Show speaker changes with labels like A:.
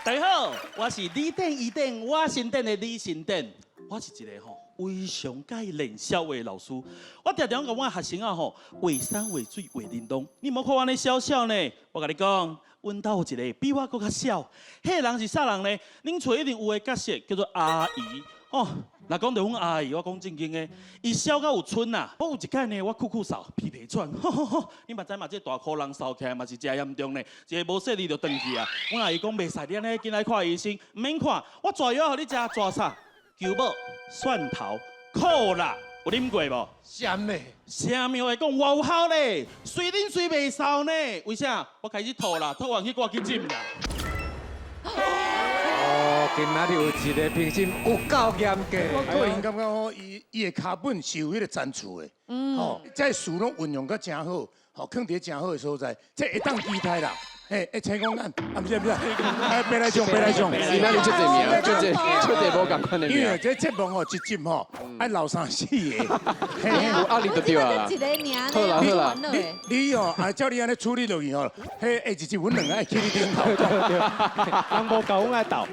A: 大家好，我是李典伊典，我新典的李新典，我是一个非常介意练笑的老师。我常常讲我学生画山画水画玲珑，你莫看我呢笑笑呢，我跟你讲，阮兜有一个比我更较笑，迄个人是啥人呢？恁厝一定有个角色叫做阿姨哦。若讲到阮阿姨，我讲正经的，伊笑到有春呐。我有一摆呢，我酷酷扫，皮皮喘，你嘛知嘛？这大箍人扫起来嘛是真严重呢，一个无细力就断去啊。阮阿姨讲袂使，你安尼紧来看医生，唔免看，我抓药互你食，抓啥？姜母、蒜头、苦辣，有啉过无？
B: 咸的，
A: 啥物话讲我有效咧？随啉随袂扫呢？为啥？我开始吐啦，吐完去赶去浸啦。
C: 哦，今仔日有一个评审有够严格。
B: 我个人感觉吼，伊的脚本是有迄个粘醋的，吼，这词拢运用得真好，吼，放伫真好的所在，这会当期待啦。成功案，啊不是，别来上，
C: 今仔日出这名，出这无共款的名。
B: 因为这节目吼一集吼爱留3、4个，
C: 有压力就对啊啦。
D: 一个名
C: 好啦好啦，
B: 你哦，照你安尼处理落去吼，一集阮两个爱去你顶头。
E: 人无够，我来斗。